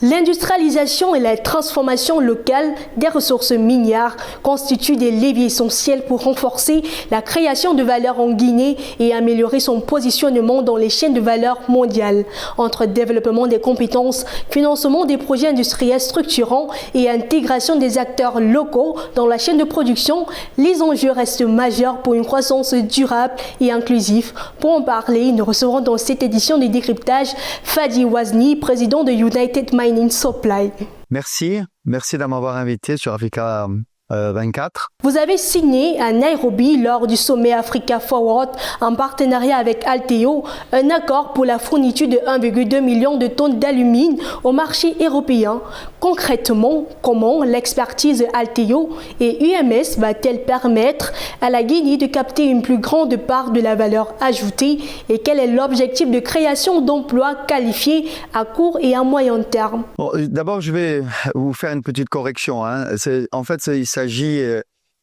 L'industrialisation et la transformation locale des ressources minières constituent des leviers essentiels pour renforcer la création de valeur en Guinée et améliorer son positionnement dans les chaînes de valeur mondiales. Entre développement des compétences, financement des projets industriels structurants et intégration des acteurs locaux dans la chaîne de production, les enjeux restent majeurs pour une croissance durable et inclusive. Pour en parler, nous recevrons dans cette édition du décryptage Fadi Wazni, président de United Mining Supply. Merci de m'avoir invité sur Africa 24. Vous avez signé à Nairobi lors du sommet Africa Forward en partenariat avec Alteo un accord pour la fourniture de 1,2 million de tonnes d'alumine au marché européen. Concrètement, comment l'expertise Alteo et UMS va-t-elle permettre à la Guinée de capter une plus grande part de la valeur ajoutée et quel est l'objectif de création d'emplois qualifiés à court et à moyen terme? Bon, d'abord, je vais vous faire une petite correction. Il s'agit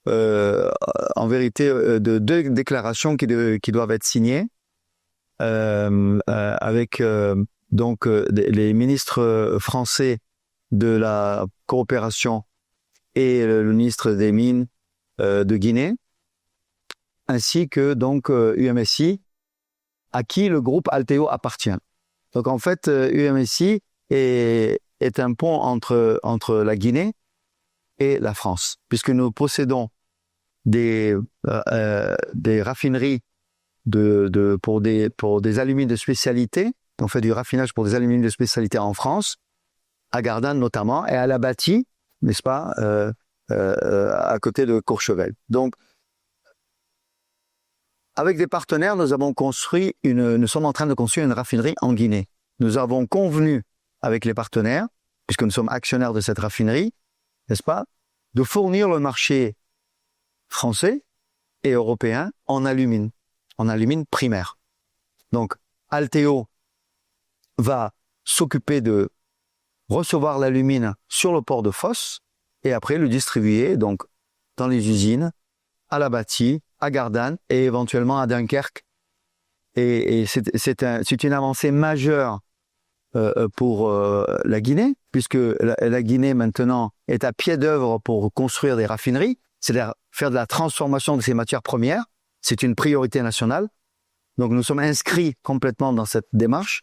en vérité de deux déclarations qui doivent être signées avec les ministres français de la coopération et le ministre des Mines de Guinée, ainsi que UMSI, à qui le groupe Alteo appartient. Donc en fait, UMSI est un pont entre la Guinée et la France, puisque nous possédons des raffineries pour des alumines de spécialité. On fait du raffinage pour des alumines de spécialité en France, à Gardanne notamment, et à La Bâtie, n'est-ce pas, à côté de Courchevel. Donc, avec des partenaires, nous sommes en train de construire une raffinerie en Guinée. Nous avons convenu avec les partenaires, puisque nous sommes actionnaires de cette raffinerie, n'est-ce pas, de fournir le marché français et européen en alumine primaire. Donc, Alteo va s'occuper de recevoir l'alumine sur le port de Fos et après le distribuer donc dans les usines, à La Bâtie, à Gardanne et éventuellement à Dunkerque. Et c'est une avancée majeure pour la Guinée, puisque la Guinée maintenant est à pied d'œuvre pour construire des raffineries, c'est-à-dire faire de la transformation de ces matières premières. C'est une priorité nationale. Donc nous sommes inscrits complètement dans cette démarche.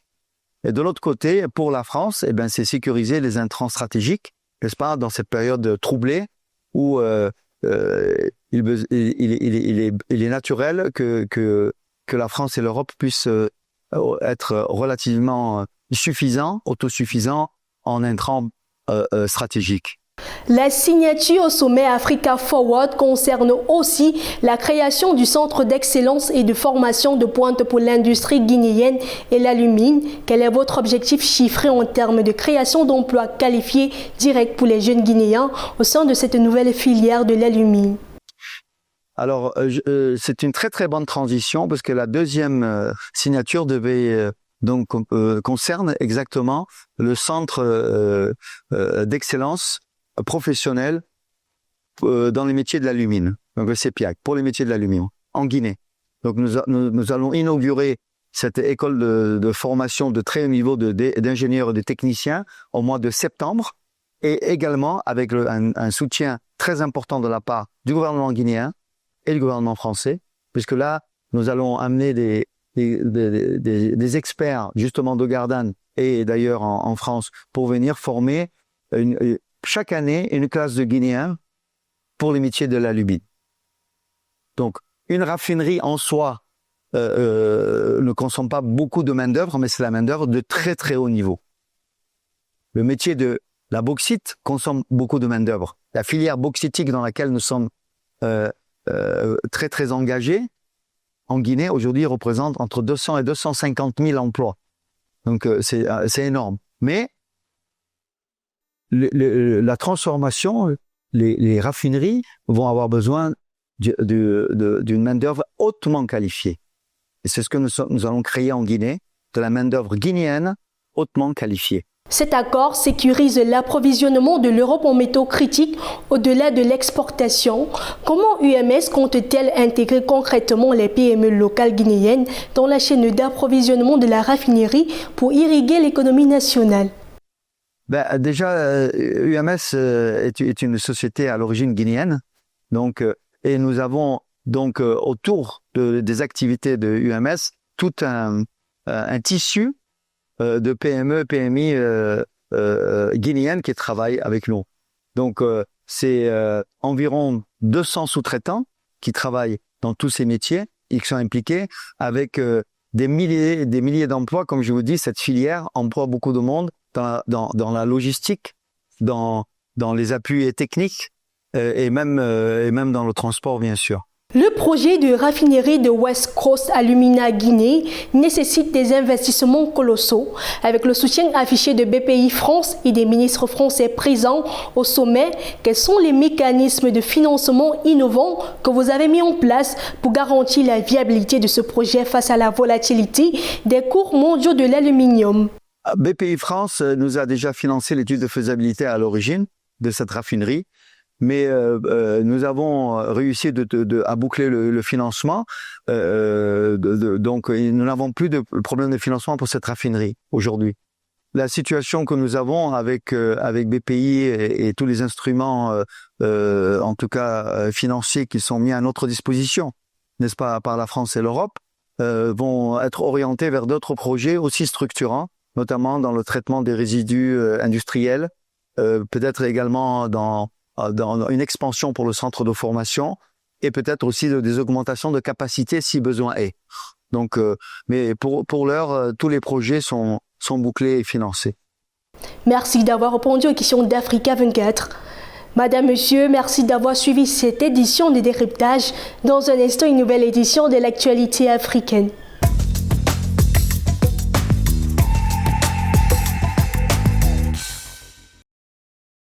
Et de l'autre côté, pour la France, c'est sécuriser les intrants stratégiques, n'est-ce pas, dans cette période troublée où il est naturel que la France et l'Europe puissent être relativement autosuffisants en intrants stratégiques. La signature au sommet Africa Forward concerne aussi la création du centre d'excellence et de formation de pointe pour l'industrie guinéenne et l'alumine. Quel est votre objectif chiffré en termes de création d'emplois qualifiés directs pour les jeunes Guinéens au sein de cette nouvelle filière de l'alumine? Alors, c'est une très très bonne transition parce que la deuxième signature devait concerne exactement le centre d'excellence professionnel dans les métiers de l'alumine, donc le CEPIAC, pour les métiers de l'alumine, en Guinée. Donc nous allons inaugurer cette école de formation de très haut niveau d'ingénieurs et de techniciens au mois de septembre, et également avec un soutien très important de la part du gouvernement guinéen et du gouvernement français, puisque là, nous allons amener des experts justement de Gardanne et d'ailleurs en France pour venir former chaque année une classe de Guinéens pour les métiers de l'alumine. Donc, une raffinerie en soi ne consomme pas beaucoup de main-d'œuvre, mais c'est la main-d'œuvre de très très haut niveau. Le métier de la bauxite consomme beaucoup de main-d'œuvre. La filière bauxitique dans laquelle nous sommes très très engagés en Guinée aujourd'hui représente entre 200 et 250 000 emplois. Donc c'est énorme. Mais la transformation, les raffineries vont avoir besoin d'une main-d'œuvre hautement qualifiée. Et c'est ce que nous allons créer en Guinée, de la main-d'œuvre guinéenne hautement qualifiée. Cet accord sécurise l'approvisionnement de l'Europe en métaux critiques au-delà de l'exportation. Comment UMS compte-t-elle intégrer concrètement les PME locales guinéennes dans la chaîne d'approvisionnement de la raffinerie pour irriguer l'économie nationale? Ben, déjà, UMS est une société à l'origine guinéenne. Donc, et nous avons donc autour des activités de UMS tout un tissu de PME, PMI guinéennes qui travaillent avec nous. Donc, c'est environ 200 sous-traitants qui travaillent dans tous ces métiers et qui sont impliqués avec des milliers d'emplois. Comme je vous dis, cette filière emploie beaucoup de monde dans la logistique, dans les appuis techniques et même dans le transport, bien sûr. Le projet de raffinerie de West Coast Alumina Guinée nécessite des investissements colossaux. Avec le soutien affiché de BPI France et des ministres français présents au sommet, quels sont les mécanismes de financement innovants que vous avez mis en place pour garantir la viabilité de ce projet face à la volatilité des cours mondiaux de l'aluminium? BPI France nous a déjà financé l'étude de faisabilité à l'origine de cette raffinerie. Mais nous avons réussi à boucler le financement. Donc, nous n'avons plus de problème de financement pour cette raffinerie aujourd'hui. La situation que nous avons avec BPI et tous les instruments, en tout cas financiers, qui sont mis à notre disposition, n'est-ce pas, par la France et l'Europe, vont être orientés vers d'autres projets aussi structurants, notamment dans le traitement des résidus industriels, peut-être également dans une expansion pour le centre de formation et peut-être aussi des augmentations de capacité si besoin est. Donc, mais pour l'heure, tous les projets sont bouclés et financés. Merci d'avoir répondu aux questions d'Africa 24. Madame, Monsieur, merci d'avoir suivi cette édition de Décryptage. Dans un instant, une nouvelle édition de l'actualité africaine.